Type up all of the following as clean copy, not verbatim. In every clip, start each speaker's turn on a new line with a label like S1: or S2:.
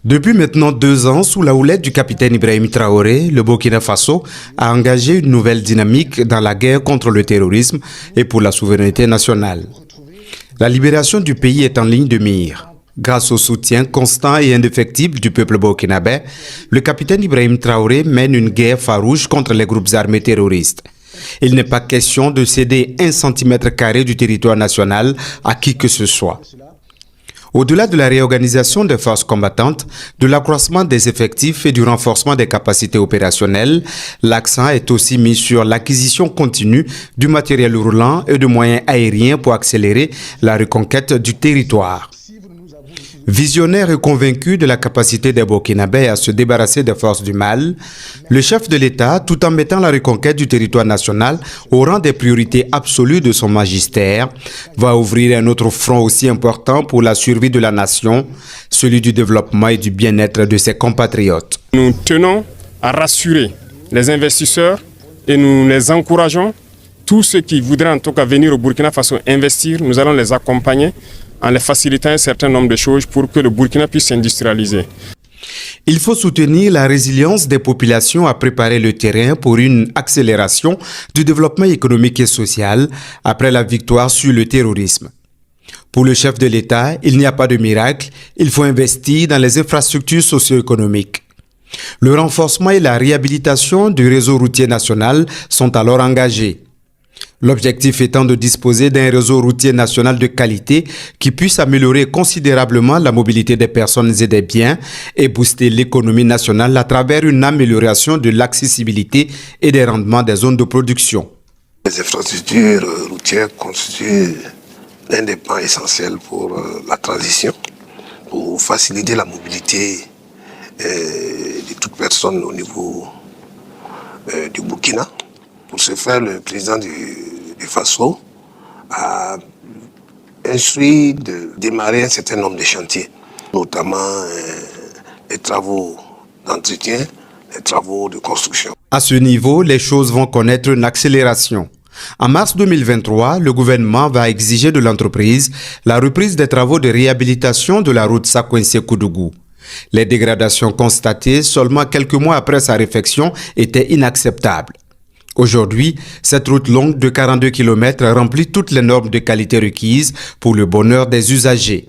S1: Depuis maintenant 2 ans, sous la houlette du capitaine Ibrahim Traoré, le Burkina Faso a engagé une nouvelle dynamique dans la guerre contre le terrorisme et pour la souveraineté nationale. La libération du pays est en ligne de mire. Grâce au soutien constant et indéfectible du peuple burkinabé, le capitaine Ibrahim Traoré mène une guerre farouche contre les groupes armés terroristes. Il n'est pas question de céder 1 cm² du territoire national à qui que ce soit. Au-delà de la réorganisation des forces combattantes, de l'accroissement des effectifs et du renforcement des capacités opérationnelles, l'accent est aussi mis sur l'acquisition continue du matériel roulant et de moyens aériens pour accélérer la reconquête du territoire. Visionnaire et convaincu de la capacité des Burkinabés à se débarrasser des forces du mal, le chef de l'État, tout en mettant la reconquête du territoire national au rang des priorités absolues de son magistère, va ouvrir un autre front aussi important pour la survie de la nation, celui du développement et du bien-être de ses compatriotes.
S2: Nous tenons à rassurer les investisseurs et nous les encourageons. Tous ceux qui voudraient en tout cas venir au Burkina Faso investir, nous allons les accompagner en les facilitant un certain nombre de choses pour que le Burkina puisse s'industrialiser.
S1: Il faut soutenir la résilience des populations à préparer le terrain pour une accélération du développement économique et social après la victoire sur le terrorisme. Pour le chef de l'État, il n'y a pas de miracle, il faut investir dans les infrastructures socio-économiques. Le renforcement et la réhabilitation du réseau routier national sont alors engagés. L'objectif étant de disposer d'un réseau routier national de qualité qui puisse améliorer considérablement la mobilité des personnes et des biens et booster l'économie nationale à travers une amélioration de l'accessibilité et des rendements des zones de production.
S3: Les infrastructures routières constituent l'un des pans essentiels pour la transition, pour faciliter la mobilité de toute personne au niveau du Burkina. Pour ce faire, le président du Faso a instruit de démarrer un certain nombre de chantiers, notamment les travaux d'entretien, les travaux de construction.
S1: À ce niveau, les choses vont connaître une accélération. En mars 2023, le gouvernement va exiger de l'entreprise la reprise des travaux de réhabilitation de la route Sakwense-Koudougou. Les dégradations constatées seulement quelques mois après sa réfection étaient inacceptables. Aujourd'hui, cette route longue de 42 km remplit toutes les normes de qualité requises pour le bonheur des usagers.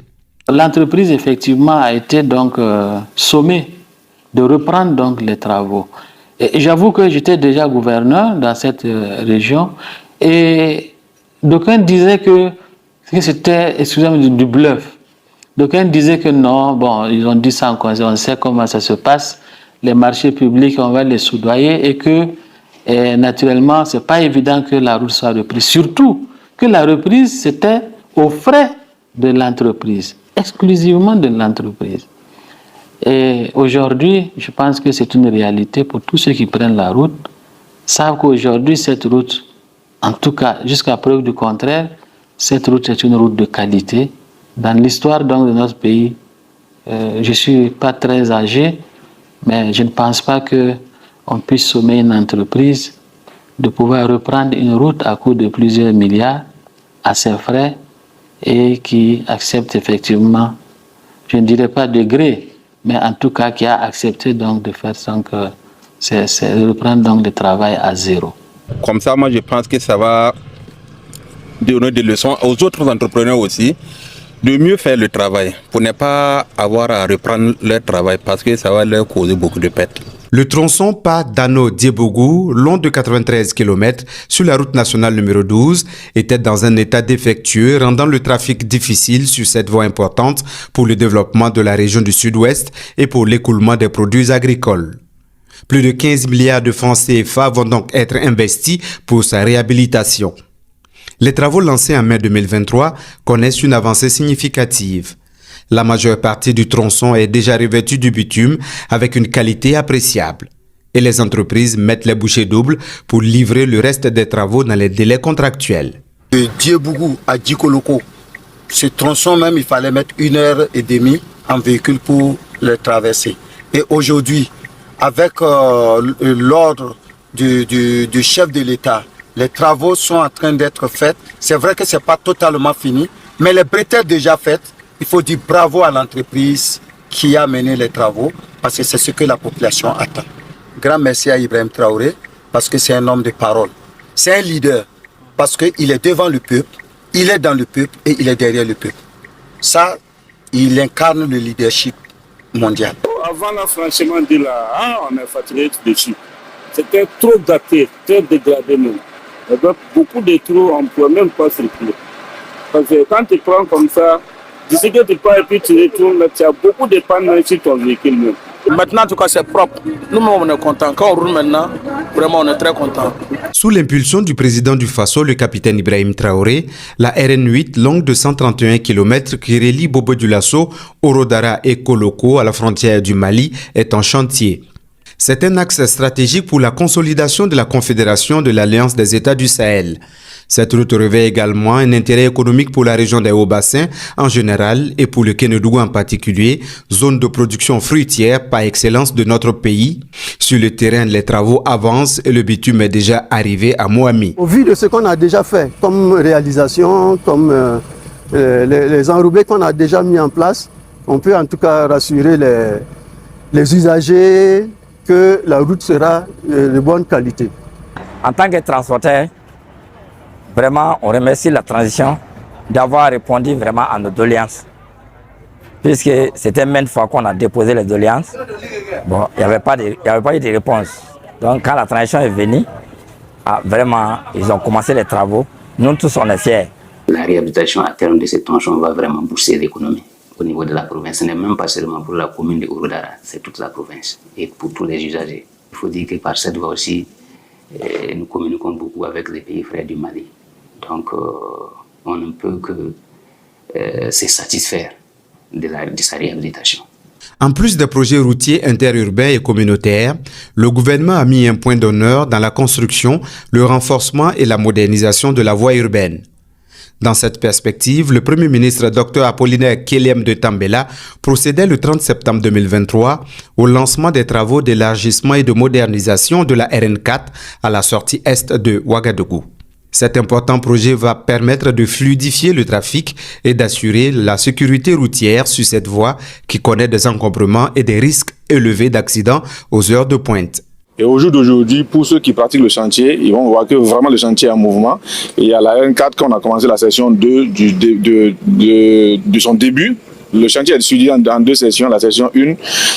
S4: L'entreprise effectivement a été donc sommée de reprendre donc les travaux. Et j'avoue que j'étais déjà gouverneur dans cette région et d'aucuns disaient que c'était, excusez-moi, du bluff. D'aucuns disaient que non, bon, ils ont dit ça en conseil, on sait comment ça se passe, les marchés publics, on va les soudoyer et que naturellement, ce n'est pas évident que la route soit reprise. Surtout que la reprise, c'était aux frais de l'entreprise, exclusivement de l'entreprise. Et aujourd'hui, je pense que c'est une réalité pour tous ceux qui prennent la route, savent qu'aujourd'hui, cette route, en tout cas, jusqu'à preuve du contraire, cette route est une route de qualité. Dans l'histoire donc de notre pays, je ne suis pas très âgé, mais je ne pense pas qu'on puisse sommer une entreprise de pouvoir reprendre une route à coût de plusieurs milliards à ses frais et qui accepte effectivement, je ne dirais pas de gré, mais en tout cas qui a accepté donc de faire donc, reprendre donc le travail à zéro.
S5: Comme ça, moi je pense que ça va donner des leçons aux autres entrepreneurs aussi de mieux faire le travail pour ne pas avoir à reprendre leur travail parce que ça va leur causer beaucoup de pertes.
S1: Le tronçon pas Dano-Diebougou, long de 93 km sur la route nationale numéro 12, était dans un état défectueux, rendant le trafic difficile sur cette voie importante pour le développement de la région du sud-ouest et pour l'écoulement des produits agricoles. Plus de 15 milliards de francs CFA vont donc être investis pour sa réhabilitation. Les travaux lancés en mai 2023 connaissent une avancée significative. La majeure partie du tronçon est déjà revêtue du bitume avec une qualité appréciable. Et les entreprises mettent les bouchées doubles pour livrer le reste des travaux dans les délais contractuels.
S6: De Diebougou à Djikoloko, ce tronçon même, il fallait mettre 1h30 en véhicule pour le traverser. Et aujourd'hui, avec l'ordre du chef de l'État, les travaux sont en train d'être faits. C'est vrai que ce n'est pas totalement fini, mais les bretelles déjà faites. Il faut dire bravo à l'entreprise qui a mené les travaux, parce que c'est ce que la population attend. Grand merci à Ibrahim Traoré, parce que c'est un homme de parole. C'est un leader, parce qu'il est devant le peuple, il est dans le peuple et il est derrière le peuple. Ça, il incarne le leadership mondial.
S7: Avant l'affranchissement de on est fatigué dessus. C'était trop daté, très dégradé même. Et donc, beaucoup de trous, on ne peut même pas circuler. Parce que quand tu prends comme ça, d'ici que tu pars et puis tu retournes, tu as beaucoup de pannes sur ton véhicule même.
S8: Maintenant, en tout cas, c'est propre. Nous-mêmes, on est contents. Quand on roule maintenant, vraiment, on est très contents.
S1: Sous l'impulsion du président du Faso, le capitaine Ibrahim Traoré, la RN8, longue de 131 km qui relie Bobo Dioulasso, Orodara et Koloko à la frontière du Mali, est en chantier. C'est un axe stratégique pour la consolidation de la Confédération de l'Alliance des États du Sahel. Cette route revêt également un intérêt économique pour la région des Hauts-Bassins en général et pour le Kénédougou en particulier, zone de production fruitière par excellence de notre pays. Sur le terrain, les travaux avancent et le bitume est déjà arrivé à Moami.
S9: Au vu de ce qu'on a déjà fait comme réalisation, comme les enrobés qu'on a déjà mis en place, on peut en tout cas rassurer les usagers que la route sera de bonne qualité.
S10: En tant que transporteur, vraiment, on remercie la transition d'avoir répondu vraiment à nos doléances. Puisque c'était maintes fois qu'on a déposé les doléances, bon, il n'y avait pas eu de réponse. Donc quand la transition est venue, vraiment, ils ont commencé les travaux. Nous tous, on est fiers.
S11: La réhabilitation à terme de ces tronçons va vraiment booster l'économie au niveau de la province. Ce n'est même pas seulement pour la commune de Orodara, c'est toute la province et pour tous les usagers. Il faut dire que par cette voie aussi, nous communiquons beaucoup avec les pays frères du Mali. Donc, on ne peut que se satisfaire de sa réhabilitation.
S1: En plus des projets routiers interurbains et communautaires, le gouvernement a mis un point d'honneur dans la construction, le renforcement et la modernisation de la voie urbaine. Dans cette perspective, le Premier ministre Dr Apollinaire Kelem de Tambela procédait le 30 septembre 2023 au lancement des travaux d'élargissement et de modernisation de la RN4 à la sortie est de Ouagadougou. Cet important projet va permettre de fluidifier le trafic et d'assurer la sécurité routière sur cette voie qui connaît des encombrements et des risques élevés d'accidents aux heures de pointe.
S7: Et au jour d'aujourd'hui, pour ceux qui pratiquent le chantier, ils vont voir que vraiment le chantier est en mouvement. Et il y a la RN4 qu'on a commencé la session 2 de son début. Le chantier est divisé en 2 sessions. La session 1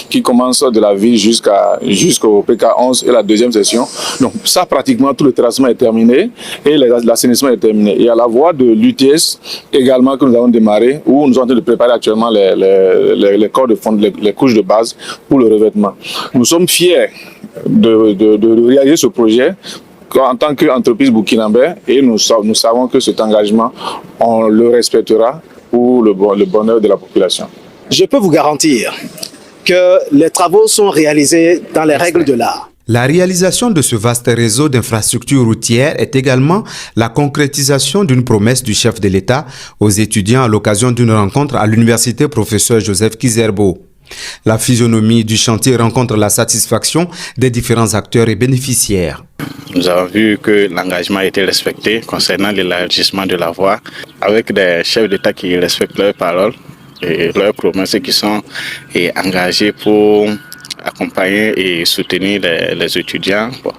S7: qui commence de la ville jusqu'au PK11 et la deuxième session. Donc ça, pratiquement, tout le terrassement est terminé et l'assainissement est terminé. Et il y a la voie de l'UTS également que nous avons démarré, où nous sommes en train de préparer actuellement les corps de fond, les couches de base pour le revêtement. Nous sommes fiers de réaliser ce projet en tant qu'entreprise burkinabé et nous savons que cet engagement, on le respectera pour le bonheur de la population.
S12: Je peux vous garantir que les travaux sont réalisés dans les règles de l'art.
S1: La réalisation de ce vaste réseau d'infrastructures routières est également la concrétisation d'une promesse du chef de l'État aux étudiants à l'occasion d'une rencontre à l'université professeur Joseph Kizerbo. La physionomie du chantier rencontre la satisfaction des différents acteurs et bénéficiaires.
S13: Nous avons vu que l'engagement a été respecté concernant l'élargissement de la voie avec des chefs d'État qui respectent leurs paroles et leurs promesses qui sont engagés pour accompagner et soutenir les étudiants. Bon.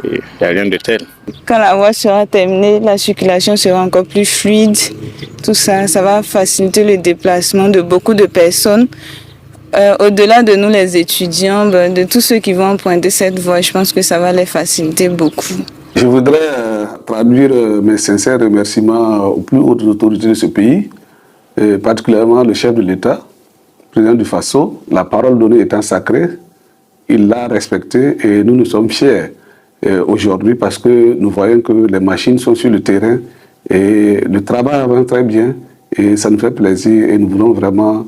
S13: Il n'y a rien de tel.
S14: Quand la voie sera terminée, la circulation sera encore plus fluide. Tout ça, ça va faciliter le déplacement de beaucoup de personnes. Au-delà de nous les étudiants, de tous ceux qui vont emprunter cette voie, je pense que ça va les faciliter beaucoup.
S15: Je voudrais traduire mes sincères remerciements aux plus hautes autorités de ce pays, et particulièrement le chef de l'État, le président du Faso. La parole donnée étant sacrée, il l'a respectée et nous sommes fiers aujourd'hui parce que nous voyons que les machines sont sur le terrain et le travail avance très bien et ça nous fait plaisir et nous voulons vraiment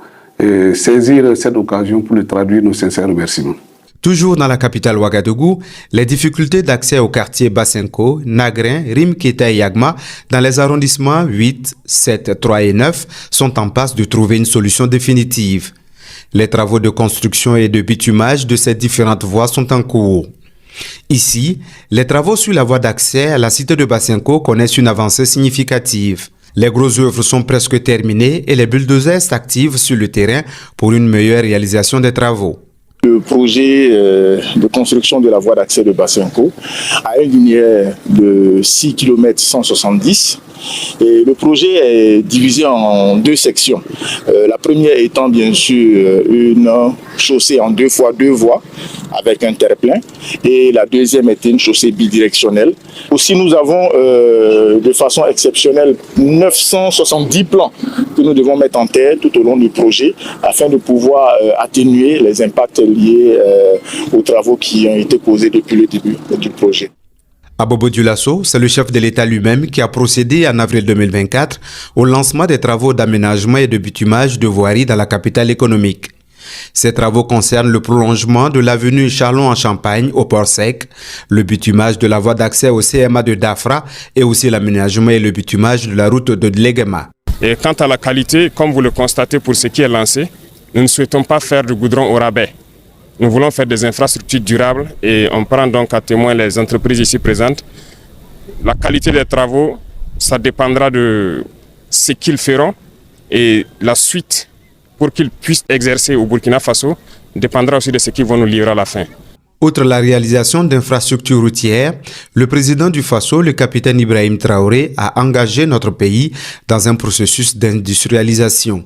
S15: saisir cette occasion pour lui traduire nos sincères remerciements.
S1: Toujours dans la capitale Ouagadougou, les difficultés d'accès aux quartiers Basenko, Nagrin, Rimketa et Yagma dans les arrondissements 8, 7, 3 et 9 sont en passe de trouver une solution définitive. Les travaux de construction et de bitumage de ces différentes voies sont en cours. Ici, les travaux sur la voie d'accès à la cité de Basenko connaissent une avancée significative. Les grosses œuvres sont presque terminées et les bulldozers s'activent sur le terrain pour une meilleure réalisation des travaux.
S7: Le projet de construction de la voie d'accès de Bassenco a une linéaire de 6 km 170 et le projet est divisé en deux sections. La première étant bien sûr une chaussée en 2x2 voies avec un terre-plein et la deuxième était une chaussée bidirectionnelle. Aussi nous avons de façon exceptionnelle 970 plans que nous devons mettre en terre tout au long du projet afin de pouvoir atténuer les impacts liés aux travaux qui ont été causés depuis le début du projet.
S1: À Bobo Dioulasso, c'est le chef de l'État lui-même qui a procédé en avril 2024 au lancement des travaux d'aménagement et de bitumage de voiries dans la capitale économique. Ces travaux concernent le prolongement de l'avenue Charlon-en-Champagne au port sec, le bitumage de la voie d'accès au CMA de Dafra et aussi l'aménagement et le bitumage de la route de Dlegema.
S2: Et quant à la qualité, comme vous le constatez pour ce qui est lancé, nous ne souhaitons pas faire du goudron au rabais. Nous voulons faire des infrastructures durables et on prend donc à témoin les entreprises ici présentes. La qualité des travaux, ça dépendra de ce qu'ils feront et la suite pour qu'ils puissent exercer au Burkina Faso dépendra aussi de ce qu'ils vont nous livrer à la fin.
S1: Outre la réalisation d'infrastructures routières, le président du Faso, le capitaine Ibrahim Traoré, a engagé notre pays dans un processus d'industrialisation.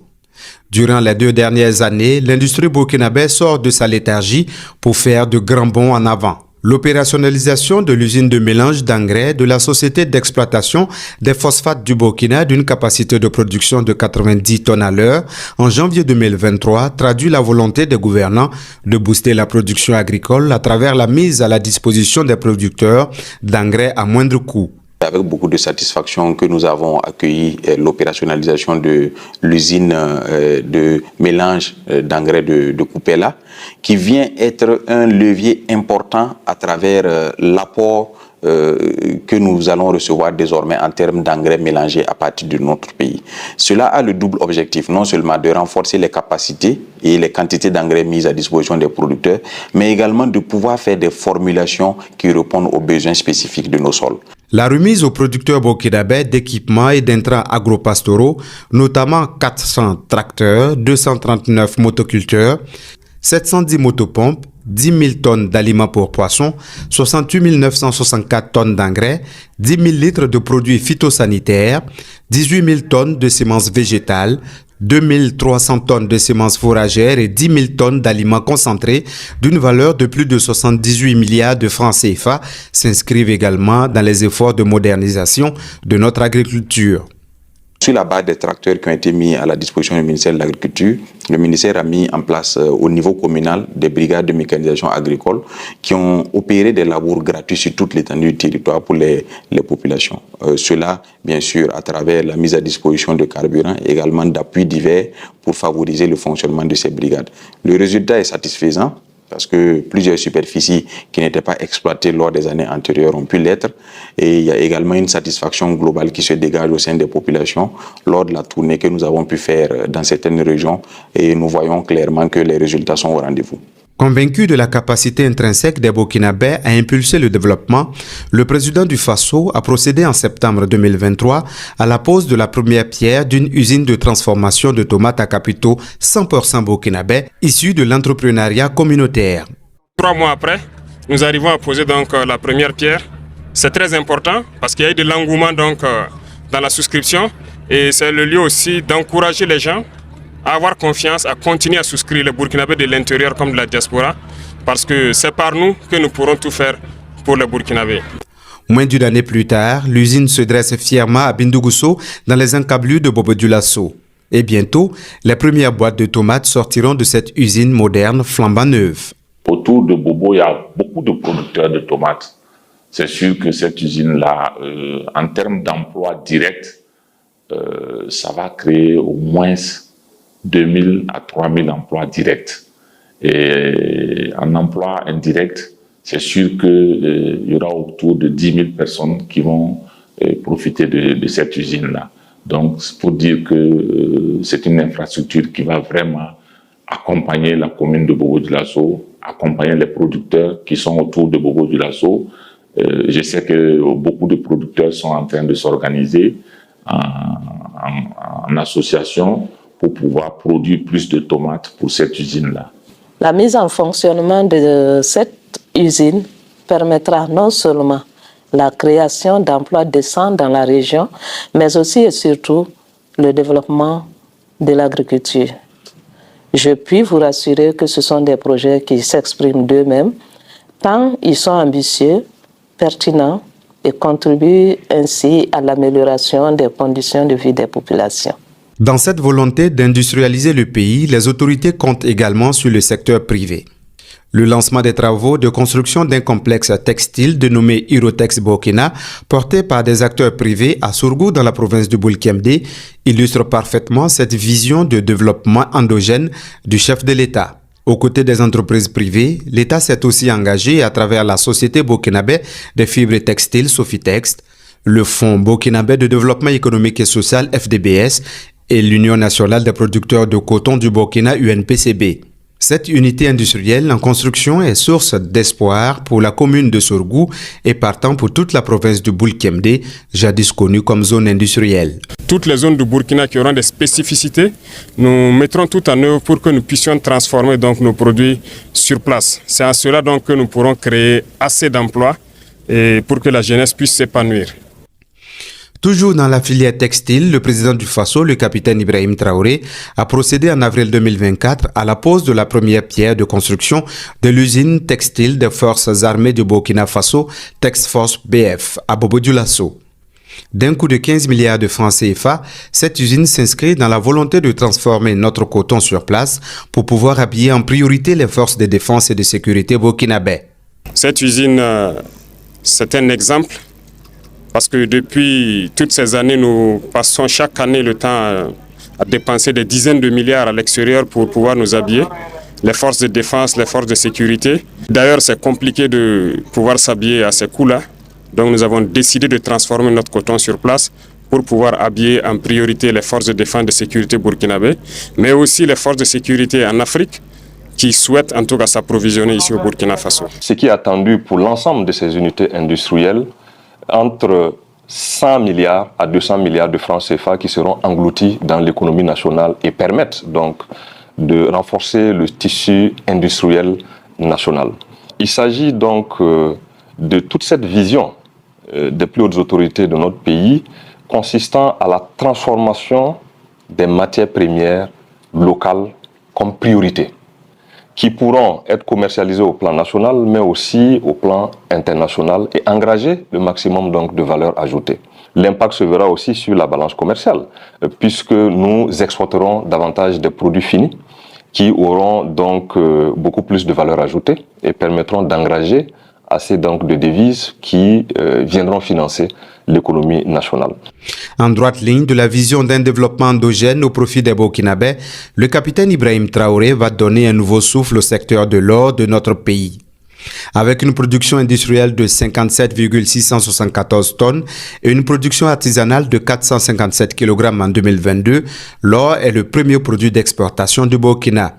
S1: Durant les 2 dernières années, l'industrie burkinabé sort de sa léthargie pour faire de grands bonds en avant. L'opérationnalisation de l'usine de mélange d'engrais de la société d'exploitation des phosphates du Burkina d'une capacité de production de 90 tonnes à l'heure en janvier 2023 traduit la volonté des gouvernants de booster la production agricole à travers la mise à la disposition des producteurs d'engrais à moindre coût.
S16: Avec beaucoup de satisfaction que nous avons accueilli l'opérationnalisation de l'usine de mélange d'engrais de Koupela, qui vient être un levier important à travers l'apport que nous allons recevoir désormais en termes d'engrais mélangés à partir de notre pays. Cela a le double objectif, non seulement de renforcer les capacités et les quantités d'engrais mises à disposition des producteurs, mais également de pouvoir faire des formulations qui répondent aux besoins spécifiques de nos sols.
S1: La remise aux producteurs burkinabés d'équipements et d'intrants agropastoraux, notamment 400 tracteurs, 239 motoculteurs, 710 motopompes, 10 000 tonnes d'aliments pour poissons, 68 964 tonnes d'engrais, 10 000 litres de produits phytosanitaires, 18 000 tonnes de semences végétales, 2 300 tonnes de semences fourragères et 10 000 tonnes d'aliments concentrés d'une valeur de plus de 78 milliards de francs CFA s'inscrivent également dans les efforts de modernisation de notre agriculture.
S16: Sur la base des tracteurs qui ont été mis à la disposition du ministère de l'Agriculture, le ministère a mis en place au niveau communal des brigades de mécanisation agricole qui ont opéré des labours gratuits sur toute l'étendue du territoire pour les populations. Cela, bien sûr, à travers la mise à disposition de carburant et également d'appuis divers pour favoriser le fonctionnement de ces brigades. Le résultat est satisfaisant, parce que plusieurs superficies qui n'étaient pas exploitées lors des années antérieures ont pu l'être. Et il y a également une satisfaction globale qui se dégage au sein des populations lors de la tournée que nous avons pu faire dans certaines régions. Et nous voyons clairement que les résultats sont au rendez-vous.
S1: Convaincu de la capacité intrinsèque des Burkinabés à impulser le développement, le président du Faso a procédé en septembre 2023 à la pose de la première pierre d'une usine de transformation de tomates à capitaux 100% burkinabés issue de l'entrepreneuriat communautaire.
S2: 3 mois après, nous arrivons à poser donc la première pierre. C'est très important parce qu'il y a eu de l'engouement donc dans la souscription et c'est le lieu aussi d'encourager les gens à avoir confiance, à continuer à souscrire les Burkinabés de l'intérieur comme de la diaspora, parce que c'est par nous que nous pourrons tout faire pour les Burkinabés.
S1: Moins d'une année plus tard, l'usine se dresse fièrement à Bindougusso, dans les encablures de Bobo Dioulasso. Et bientôt, les premières boîtes de tomates sortiront de cette usine moderne flambant neuve.
S17: Autour de Bobo, il y a beaucoup de producteurs de tomates. C'est sûr que cette usine-là, en termes d'emploi direct, ça va créer au moins 2000 à 3000 emplois directs. Et en emploi indirect, c'est sûr qu'il y aura autour de 10 000 personnes qui vont profiter de cette usine-là. Donc, c'est pour dire que c'est une infrastructure qui va vraiment accompagner la commune de Bobo Dioulasso, accompagner les producteurs qui sont autour de Bobo Dioulasso. Je sais que beaucoup de producteurs sont en train de s'organiser en association pour pouvoir produire plus de tomates pour cette usine-là.
S18: La mise en fonctionnement de cette usine permettra non seulement la création d'emplois décents dans la région, mais aussi et surtout le développement de l'agriculture. Je puis vous rassurer que ce sont des projets qui s'expriment d'eux-mêmes, tant ils sont ambitieux, pertinents et contribuent ainsi à l'amélioration des conditions de vie des populations.
S1: Dans cette volonté d'industrialiser le pays, les autorités comptent également sur le secteur privé. Le lancement des travaux de construction d'un complexe textile dénommé Irotex Burkina, porté par des acteurs privés à Sourgou dans la province du Boulkemdé, illustre parfaitement cette vision de développement endogène du chef de l'État. Aux côtés des entreprises privées, l'État s'est aussi engagé à travers la Société burkinabé des fibres textiles Sofitext, le Fonds burkinabé de développement économique et social FDBS et l'Union nationale des producteurs de coton du Burkina UNPCB. Cette unité industrielle en construction est source d'espoir pour la commune de Sourgou et partant pour toute la province du Boulkemdé, jadis connue comme zone industrielle.
S2: Toutes les zones du Burkina qui auront des spécificités, nous mettrons tout en œuvre pour que nous puissions transformer donc nos produits sur place. C'est à cela donc que nous pourrons créer assez d'emplois et pour que la jeunesse puisse s'épanouir.
S1: Toujours dans la filière textile, le président du Faso, le capitaine Ibrahim Traoré, a procédé en avril 2024 à la pose de la première pierre de construction de l'usine textile des forces armées du Burkina Faso, Texforce BF, à Bobo-Dioulasso. D'un coût de 15 milliards de francs CFA, cette usine s'inscrit dans la volonté de transformer notre coton sur place pour pouvoir habiller en priorité les forces de défense et de sécurité burkinabé.
S2: Cette usine, c'est un exemple. Parce que depuis toutes ces années, nous passons chaque année le temps à dépenser des dizaines de milliards à l'extérieur pour pouvoir nous habiller. Les forces de défense, les forces de sécurité. D'ailleurs, c'est compliqué de pouvoir s'habiller à ces coûts-là. Donc nous avons décidé de transformer notre coton sur place pour pouvoir habiller en priorité les forces de défense et de sécurité burkinabé, mais aussi les forces de sécurité en Afrique qui souhaitent en tout cas s'approvisionner ici au Burkina Faso.
S19: Ce qui est attendu pour l'ensemble de ces unités industrielles, entre 100 milliards à 200 milliards de francs CFA qui seront engloutis dans l'économie nationale et permettent donc de renforcer le tissu industriel national. Il s'agit donc de toute cette vision des plus hautes autorités de notre pays consistant à la transformation des matières premières locales comme priorité, qui pourront être commercialisés au plan national, mais aussi au plan international et engager le maximum donc de valeur ajoutée. L'impact se verra aussi sur la balance commerciale, puisque nous exporterons davantage de produits finis qui auront donc beaucoup plus de valeur ajoutée et permettront d'engager assez donc de devises qui viendront financer l'économie nationale.
S1: En droite ligne de la vision d'un développement endogène au profit des Burkinabés, le capitaine Ibrahim Traoré va donner un nouveau souffle au secteur de l'or de notre pays. Avec une production industrielle de 57,674 tonnes et une production artisanale de 457 kg en 2022, l'or est le premier produit d'exportation du Burkina.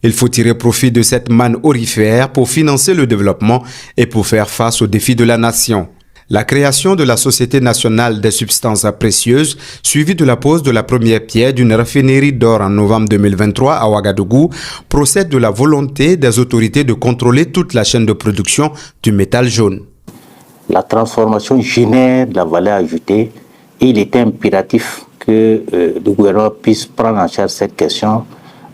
S1: Il faut tirer profit de cette manne aurifère pour financer le développement et pour faire face aux défis de la nation. La création de la Société nationale des substances précieuses, suivie de la pose de la première pierre d'une raffinerie d'or en novembre 2023 à Ouagadougou, procède de la volonté des autorités de contrôler toute la chaîne de production du métal jaune.
S20: La transformation génère de la valeur ajoutée et il est impératif que le gouvernement puisse prendre en charge cette question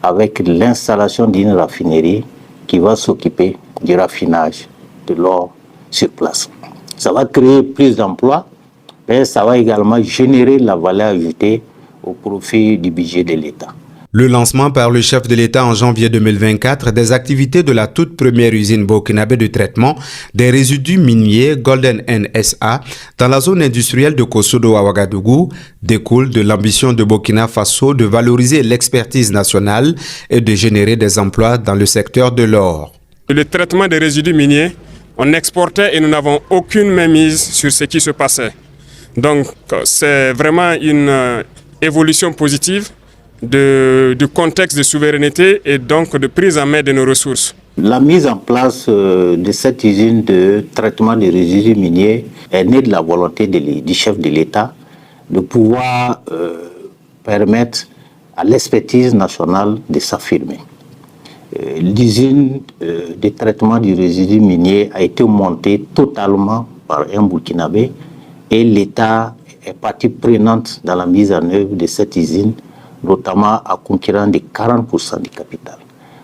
S20: avec l'installation d'une raffinerie qui va s'occuper du raffinage de l'or sur place. Ça va créer plus d'emplois, mais ça va également générer la valeur ajoutée au profit du budget de l'État.
S1: Le lancement par le chef de l'État en janvier 2024 des activités de la toute première usine burkinabé de traitement des résidus miniers Golden NSA dans la zone industrielle de Kosodo à Ouagadougou découle de l'ambition de Burkina Faso de valoriser l'expertise nationale et de générer des emplois dans le secteur de l'or.
S2: Le traitement des résidus miniers, on exportait et nous n'avons aucune mainmise sur ce qui se passait. Donc c'est vraiment une évolution positive du contexte de souveraineté et donc de prise en main de nos ressources.
S20: La mise en place de cette usine de traitement des résidus miniers est née de la volonté du chef de l'État de pouvoir permettre à l'expertise nationale de s'affirmer. L'usine de traitement du résidu minier a été montée totalement par un Burkinabé et l'État est partie prenante dans la mise en œuvre de cette usine, notamment à concurrent de 40% du capital.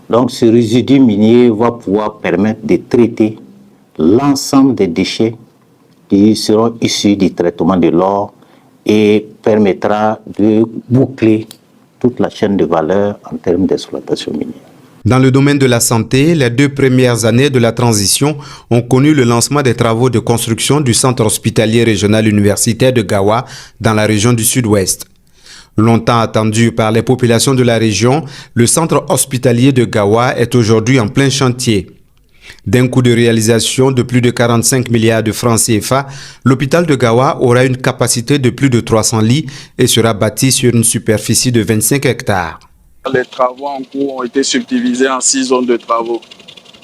S20: Donc ce résidu minier va pouvoir permettre de traiter l'ensemble des déchets qui seront issus du traitement de l'or et permettra de boucler toute la chaîne de valeur en termes d'exploitation minière.
S1: Dans le domaine de la santé, les 2 premières années de la transition ont connu le lancement des travaux de construction du centre hospitalier régional universitaire de Gawa dans la région du Sud-Ouest. Longtemps attendu par les populations de la région, le centre hospitalier de Gawa est aujourd'hui en plein chantier. D'un coût de réalisation de plus de 45 milliards de francs CFA, l'hôpital de Gawa aura une capacité de plus de 300 lits et sera bâti sur une superficie de 25 hectares.
S8: Les travaux en cours ont été subdivisés en 6 zones de travaux.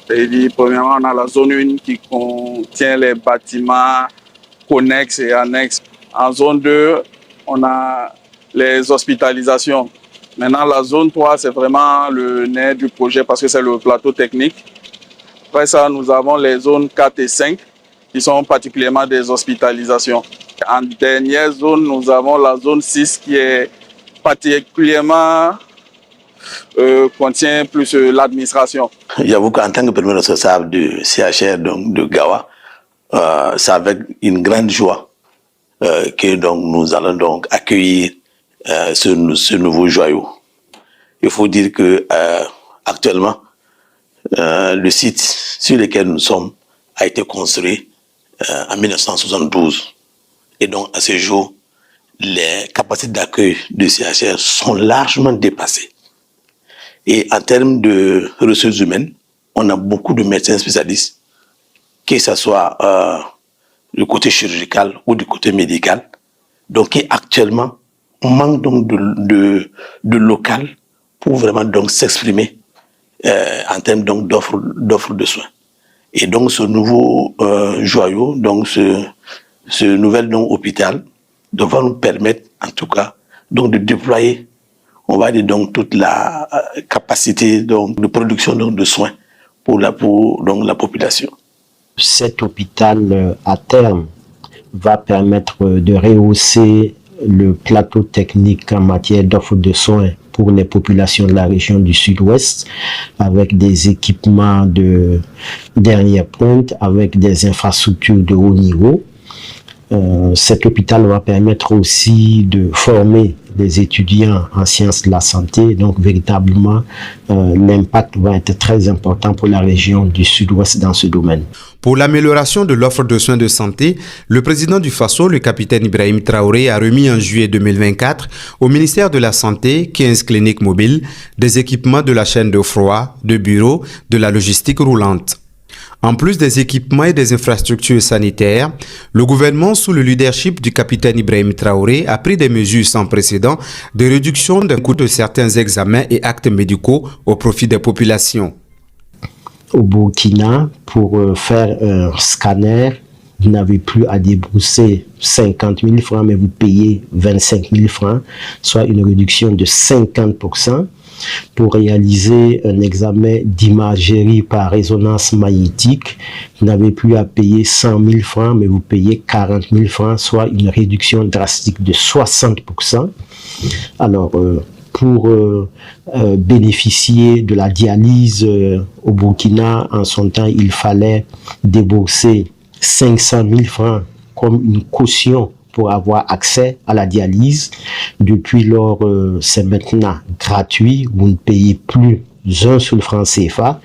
S8: C'est-à-dire, premièrement, on a la zone 1 qui contient les bâtiments connexes et annexes. En zone 2, on a les hospitalisations. Maintenant, la zone 3, c'est vraiment le nerf du projet parce que c'est le plateau technique. Après ça, nous avons les zones 4 et 5 qui sont particulièrement des hospitalisations. En dernière zone, nous avons la zone 6 qui est particulièrement contient plus l'administration.
S3: J'avoue qu'en tant que premier responsable du CHR donc, de Gawa, c'est avec une grande joie que donc, nous allons donc accueillir ce nouveau joyau. Il faut dire que actuellement, le site sur lequel nous sommes a été construit en 1972. Et donc, à ce jour, les capacités d'accueil du CHR sont largement dépassées. Et en termes de ressources humaines, on a beaucoup de médecins spécialistes, que ce soit du côté chirurgical ou du côté médical, donc qui actuellement manque donc de local pour vraiment donc s'exprimer en termes donc d'offres de soins. Et donc ce nouveau joyau, donc ce nouvel donc hôpital, devra nous permettre en tout cas donc de déployer, on va dire donc toute la capacité donc de production donc de soins pour la population.
S21: Cet hôpital à terme va permettre de rehausser le plateau technique en matière d'offres de soins pour les populations de la région du Sud-Ouest, avec des équipements de dernière pointe, avec des infrastructures de haut niveau. Cet hôpital va permettre aussi de former des étudiants en sciences de la santé. Donc, véritablement, l'impact va être très important pour la région du Sud-Ouest dans ce domaine.
S1: Pour l'amélioration de l'offre de soins de santé, le président du Faso, le capitaine Ibrahim Traoré, a remis en juillet 2024 au ministère de la Santé 15 cliniques mobiles, des équipements de la chaîne de froid, de bureaux, de la logistique roulante. En plus des équipements et des infrastructures sanitaires, le gouvernement, sous le leadership du capitaine Ibrahim Traoré, a pris des mesures sans précédent de réduction d'un coût de certains examens et actes médicaux au profit des populations.
S21: Au Burkina, pour faire un scanner, vous n'avez plus à débourser 50 000 francs, mais vous payez 25 000 francs, soit une réduction de 50%. Pour réaliser un examen d'imagerie par résonance magnétique, vous n'avez plus à payer 100 000 francs, mais vous payez 40 000 francs, soit une réduction drastique de 60%. Alors, pour bénéficier de la dialyse au Burkina, en son temps, il fallait débourser 500 000 francs comme une caution pour avoir accès à la dialyse. Depuis lors, c'est maintenant gratuit. Vous ne payez plus un seul franc CFA.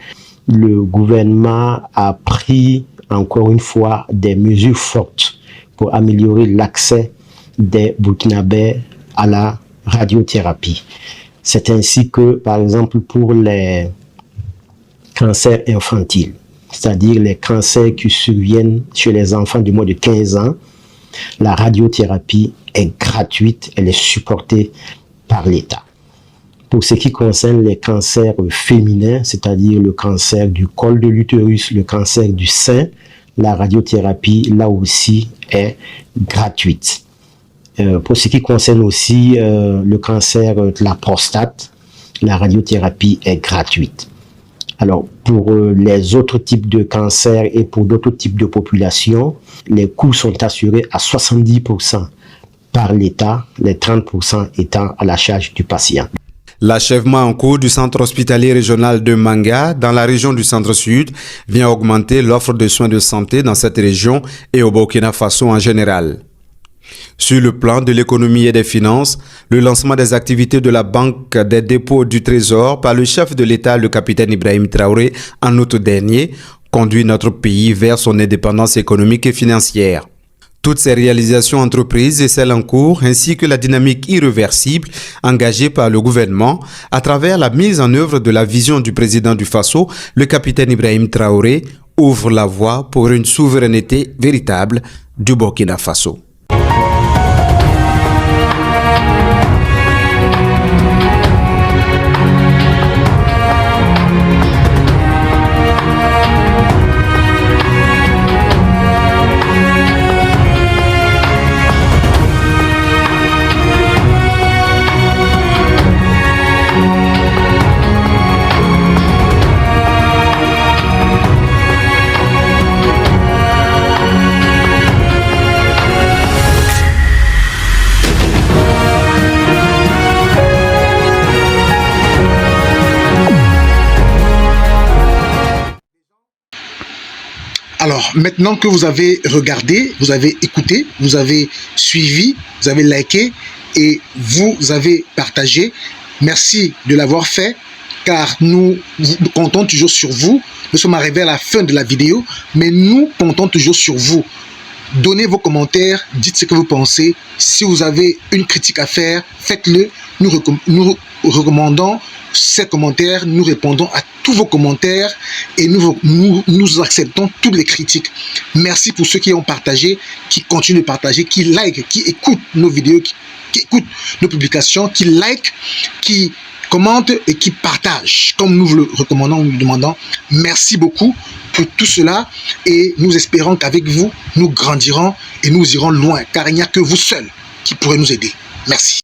S21: Le gouvernement a pris encore une fois des mesures fortes pour améliorer l'accès des Burkinabés à la radiothérapie. C'est ainsi que, par exemple, pour les cancers infantiles, c'est-à-dire les cancers qui surviennent chez les enfants de moins de 15 ans, la radiothérapie est gratuite, elle est supportée par l'État. Pour ce qui concerne les cancers féminins, c'est-à-dire le cancer du col de l'utérus, le cancer du sein, la radiothérapie, là aussi, est gratuite. Pour ce qui concerne aussi le cancer de la prostate, la radiothérapie est gratuite. Alors, pour les autres types de cancers et pour d'autres types de populations, les coûts sont assurés à 70% par l'État, les 30% étant à la charge du patient.
S1: L'achèvement en cours du centre hospitalier régional de Manga, dans la région du centre-sud, vient augmenter l'offre de soins de santé dans cette région et au Burkina Faso en général. Sur le plan de l'économie et des finances, le lancement des activités de la Banque des dépôts du Trésor par le chef de l'État, le capitaine Ibrahim Traoré, en août dernier, conduit notre pays vers son indépendance économique et financière. Toutes ces réalisations entreprises et celles en cours, ainsi que la dynamique irréversible engagée par le gouvernement à travers la mise en œuvre de la vision du président du Faso, le capitaine Ibrahim Traoré, ouvrent la voie pour une souveraineté véritable du Burkina Faso.
S4: Alors, maintenant que vous avez regardé, vous avez écouté, vous avez suivi, vous avez liké et vous avez partagé, merci de l'avoir fait, car nous comptons toujours sur vous. Nous sommes arrivés à la fin de la vidéo, mais nous comptons toujours sur vous. Donnez vos commentaires, dites ce que vous pensez. Si vous avez une critique à faire, faites-le. Nous recommandons ces commentaires, nous répondons à tous vos commentaires et nous acceptons toutes les critiques. Merci pour ceux qui ont partagé, qui continuent de partager, qui like, qui écoutent nos vidéos, qui écoutent nos publications, qui like, qui commentent et qui partagent, comme nous vous le recommandons, nous le demandons. Merci beaucoup pour tout cela et nous espérons qu'avec vous, nous grandirons et nous irons loin, car il n'y a que vous seuls qui pourrez nous aider. Merci.